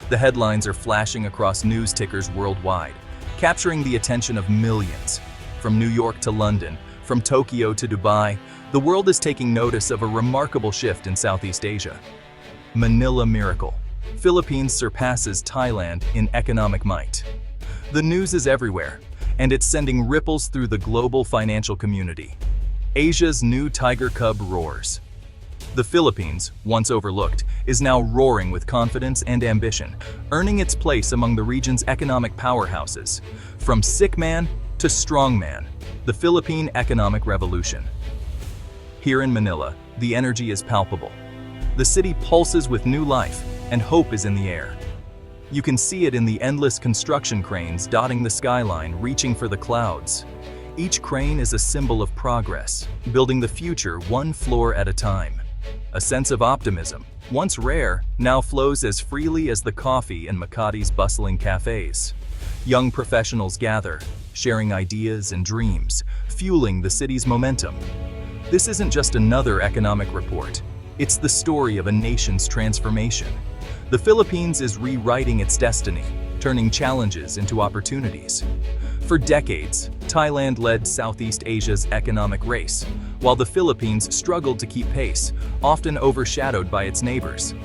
The headlines are flashing across news tickers worldwide, capturing the attention of millions. From New York to London, from Tokyo to Dubai, the world is taking notice of a remarkable shift in Southeast Asia. Manila Miracle. Philippines surpasses Thailand in economic might. The news is everywhere, and it's sending ripples through the global financial community. Asia's new tiger cub roars. The Philippines, once overlooked, is now roaring with confidence and ambition, earning its place among the region's economic powerhouses. From sick man to strong man, the Philippine economic revolution. Here in Manila, the energy is palpable. The city pulses with new life, and hope is in the air. You can see it in the endless construction cranes dotting the skyline, reaching for the clouds. Each crane is a symbol of progress, building the future one floor at a time. A sense of optimism, once rare, now flows as freely as the coffee in Makati's bustling cafes. Young professionals gather, sharing ideas and dreams, fueling the city's momentum. This isn't just another economic report. It's the story of a nation's transformation. The Philippines is rewriting its destiny, turning challenges into opportunities. For decades, Thailand led Southeast Asia's economic race, while the Philippines struggled to keep pace, often overshadowed by its neighbors.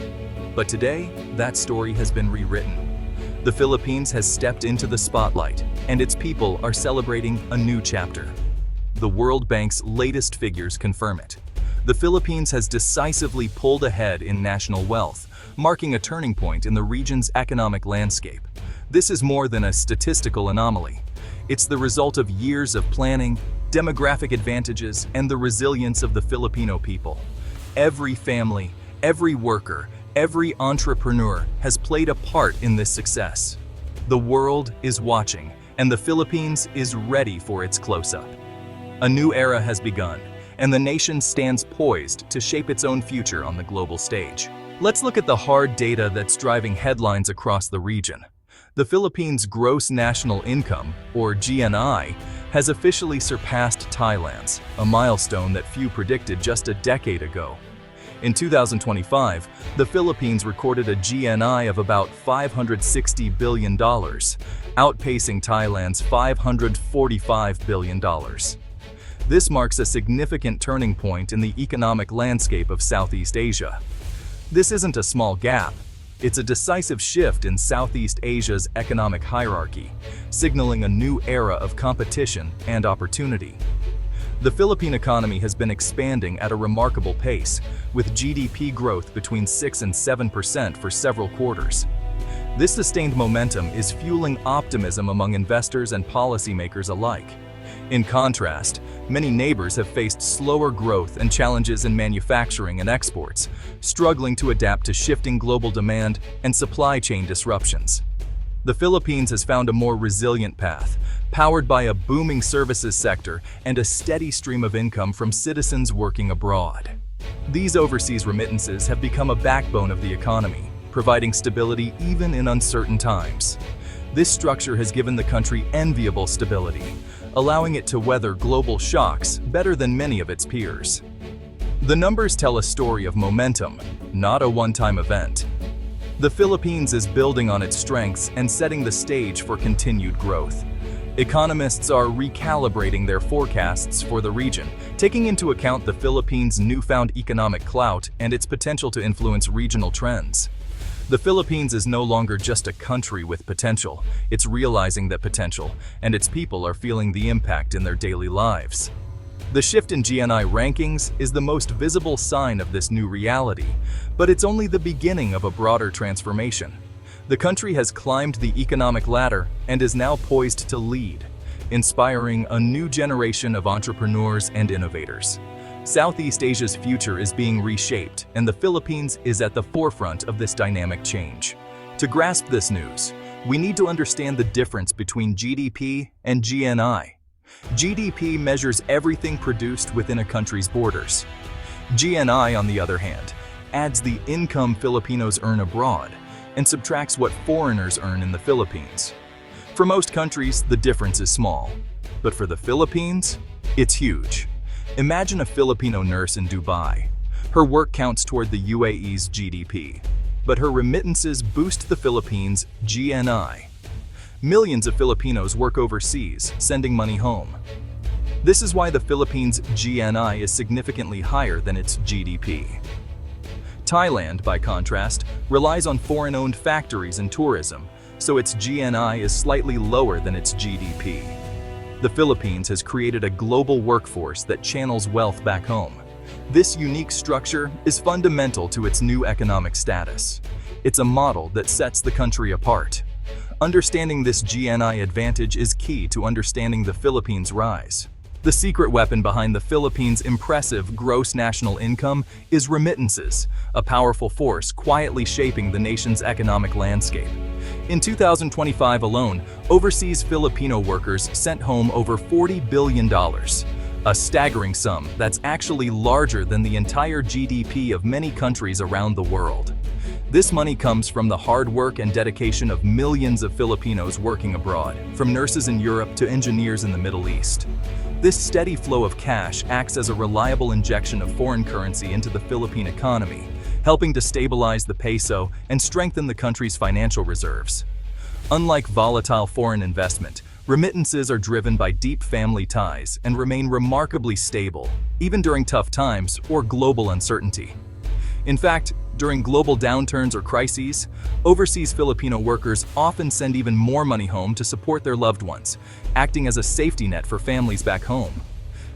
But today, that story has been rewritten. The Philippines has stepped into the spotlight, and its people are celebrating a new chapter. The World Bank's latest figures confirm it. The Philippines has decisively pulled ahead in national wealth, marking a turning point in the region's economic landscape. This is more than a statistical anomaly. It's the result of years of planning, demographic advantages, and the resilience of the Filipino people. Every family, every worker, every entrepreneur has played a part in this success. The world is watching, and the Philippines is ready for its close-up. A new era has begun, and the nation stands poised to shape its own future on the global stage. Let's look at the hard data that's driving headlines across the region. The Philippines' gross national income, or GNI, has officially surpassed Thailand's, a milestone that few predicted just a decade ago. In 2025, the Philippines recorded a GNI of about $560 billion, outpacing Thailand's $545 billion. This marks a significant turning point in the economic landscape of Southeast Asia. This isn't a small gap. It's a decisive shift in Southeast Asia's economic hierarchy, signaling a new era of competition and opportunity. The Philippine economy has been expanding at a remarkable pace, with GDP growth between 6 and 7% for several quarters. This sustained momentum is fueling optimism among investors and policymakers alike. In contrast, many neighbors have faced slower growth and challenges in manufacturing and exports, struggling to adapt to shifting global demand and supply chain disruptions. The Philippines has found a more resilient path, powered by a booming services sector and a steady stream of income from citizens working abroad. These overseas remittances have become a backbone of the economy, providing stability even in uncertain times. This structure has given the country enviable stability, allowing it to weather global shocks better than many of its peers. The numbers tell a story of momentum, not a one-time event. The Philippines is building on its strengths and setting the stage for continued growth. Economists are recalibrating their forecasts for the region, taking into account the Philippines' newfound economic clout and its potential to influence regional trends. The Philippines is no longer just a country with potential, it's realizing that potential, and its people are feeling the impact in their daily lives. The shift in GNI rankings is the most visible sign of this new reality, but it's only the beginning of a broader transformation. The country has climbed the economic ladder and is now poised to lead, inspiring a new generation of entrepreneurs and innovators. Southeast Asia's future is being reshaped, and the Philippines is at the forefront of this dynamic change. To grasp this news, we need to understand the difference between GDP and GNI. GDP measures everything produced within a country's borders. GNI, on the other hand, adds the income Filipinos earn abroad and subtracts what foreigners earn in the Philippines. For most countries, the difference is small, but for the Philippines, it's huge. Imagine a Filipino nurse in Dubai. Her work counts toward the UAE's GDP. but her remittances boost the Philippines' GNI. Millions of Filipinos work overseas, sending money home. This is why the Philippines' GNI is significantly higher than its GDP. Thailand, by contrast, relies on foreign-owned factories and tourism, so its GNI is slightly lower than its GDP. The Philippines has created a global workforce that channels wealth back home. This unique structure is fundamental to its new economic status. It's a model that sets the country apart. Understanding this GNI advantage is key to understanding the Philippines' rise. The secret weapon behind the Philippines' impressive gross national income is remittances, a powerful force quietly shaping the nation's economic landscape. In 2025 alone, overseas Filipino workers sent home over $40 billion, a staggering sum that's actually larger than the entire GDP of many countries around the world. This money comes from the hard work and dedication of millions of Filipinos working abroad, from nurses in Europe to engineers in the Middle East. This steady flow of cash acts as a reliable injection of foreign currency into the Philippine economy, helping to stabilize the peso and strengthen the country's financial reserves. Unlike volatile foreign investment, remittances are driven by deep family ties and remain remarkably stable, even during tough times or global uncertainty. In fact, during global downturns or crises, overseas Filipino workers often send even more money home to support their loved ones, acting as a safety net for families back home.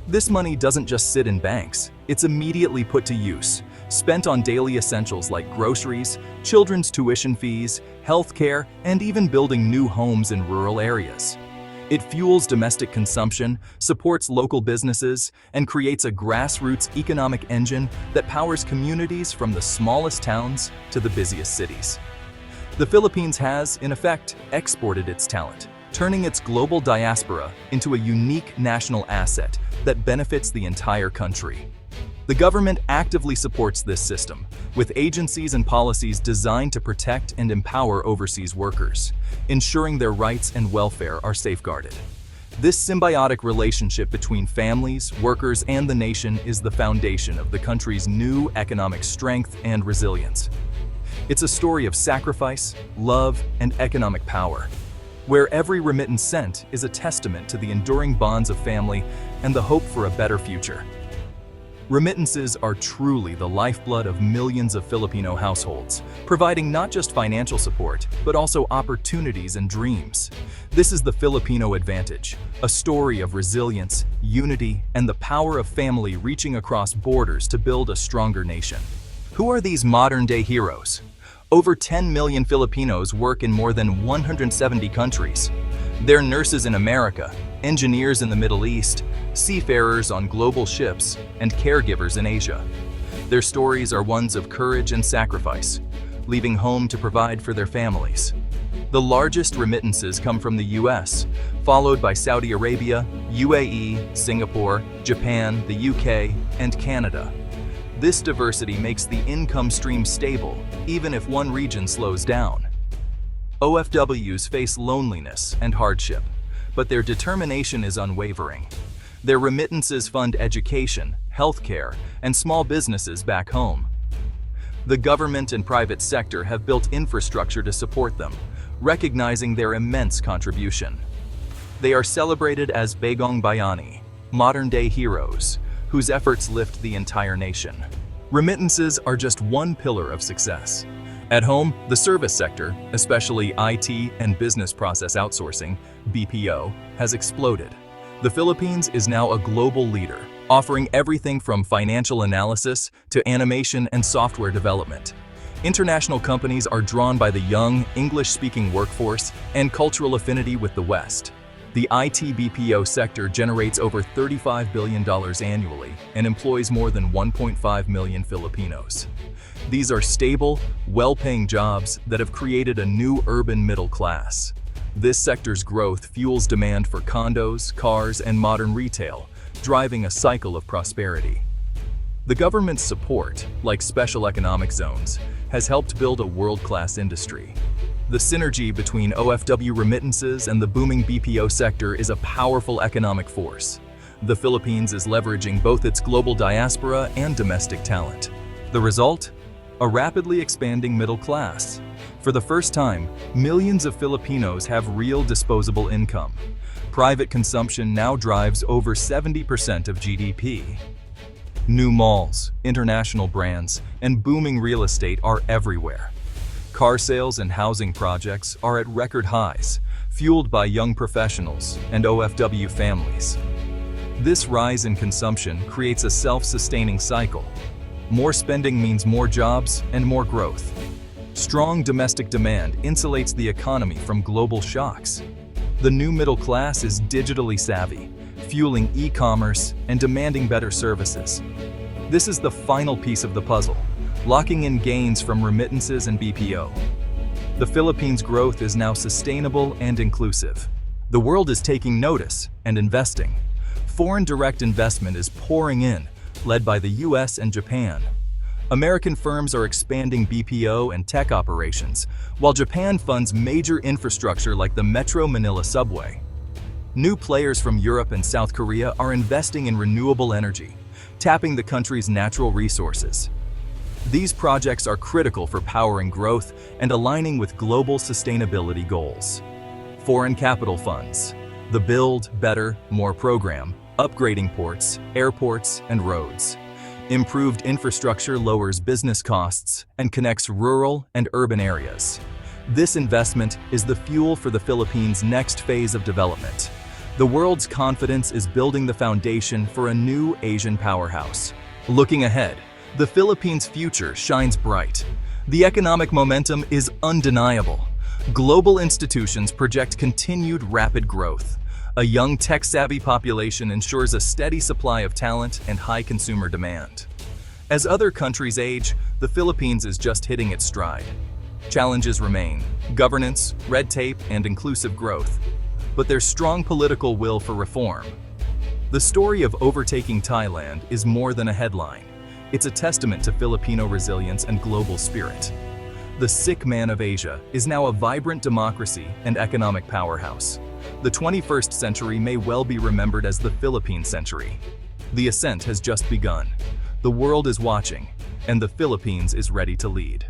This money doesn't just sit in banks, it's immediately put to use, spent on daily essentials like groceries, children's tuition fees, healthcare, and even building new homes in rural areas. It fuels domestic consumption, supports local businesses, and creates a grassroots economic engine that powers communities from the smallest towns to the busiest cities. The Philippines has, in effect, exported its talent, turning its global diaspora into a unique national asset that benefits the entire country. The government actively supports this system, with agencies and policies designed to protect and empower overseas workers, ensuring their rights and welfare are safeguarded. This symbiotic relationship between families, workers, and the nation is the foundation of the country's new economic strength and resilience. It's a story of sacrifice, love, and economic power, where every remittance sent is a testament to the enduring bonds of family and the hope for a better future. Remittances are truly the lifeblood of millions of Filipino households, providing not just financial support, but also opportunities and dreams. This is the Filipino advantage, a story of resilience, unity, and the power of family reaching across borders to build a stronger nation. Who are these modern-day heroes? Over 10 million Filipinos work in more than 170 countries. They're nurses in America, engineers in the Middle East, seafarers on global ships, and caregivers in Asia. Their stories are ones of courage and sacrifice, leaving home to provide for their families. The largest remittances come from the US, followed by Saudi Arabia, UAE, Singapore, Japan, the UK, and Canada. This diversity makes the income stream stable, even if one region slows down. OFWs face loneliness and hardship, but their determination is unwavering. Their remittances fund education, healthcare, and small businesses back home. The government and private sector have built infrastructure to support them, recognizing their immense contribution. They are celebrated as Bagong Bayani, modern-day heroes, whose efforts lift the entire nation. Remittances are just one pillar of success. At home, the service sector, especially IT and business process outsourcing, BPO, has exploded. The Philippines is now a global leader, offering everything from financial analysis to animation and software development. International companies are drawn by the young, English-speaking workforce and cultural affinity with the West. The IT BPO sector generates over $35 billion annually and employs more than 1.5 million Filipinos. These are stable, well-paying jobs that have created a new urban middle class. This sector's growth fuels demand for condos, cars, and modern retail, driving a cycle of prosperity. The government's support, like special economic zones, has helped build a world-class industry. The synergy between OFW remittances and the booming BPO sector is a powerful economic force. The Philippines is leveraging both its global diaspora and domestic talent. The result? a rapidly expanding middle class. For the first time, millions of Filipinos have real disposable income. Private consumption now drives over 70% of GDP. New malls, international brands, and booming real estate are everywhere. Car sales and housing projects are at record highs, fueled by young professionals and OFW families. This rise in consumption creates a self-sustaining cycle. More spending means more jobs and more growth. Strong domestic demand insulates the economy from global shocks. The new middle class is digitally savvy, fueling e-commerce and demanding better services. This is the final piece of the puzzle, locking in gains from remittances and BPO. The Philippines' growth is now sustainable and inclusive. The world is taking notice and investing. Foreign direct investment is pouring in, led by the US and Japan. American firms are expanding BPO and tech operations, while Japan funds major infrastructure like the Metro Manila subway. New players from Europe and South Korea are investing in renewable energy, tapping the country's natural resources. These projects are critical for powering growth and aligning with global sustainability goals. Foreign capital funds, the Build, Better, More program, upgrading ports, airports, and roads. Improved infrastructure lowers business costs and connects rural and urban areas. This investment is the fuel for the Philippines' next phase of development. The world's confidence is building the foundation for a new Asian powerhouse. Looking ahead, the Philippines' future shines bright. The economic momentum is undeniable. Global institutions project continued rapid growth. A young tech-savvy population ensures a steady supply of talent and high consumer demand. As other countries age, the Philippines is just hitting its stride. Challenges remain: governance, red tape, and inclusive growth. But there's strong political will for reform. The story of overtaking Thailand is more than a headline. It's a testament to Filipino resilience and global spirit. The sick man of Asia is now a vibrant democracy and economic powerhouse. The 21st century may well be remembered as the Philippine century. The ascent has just begun. The world is watching, and the Philippines is ready to lead.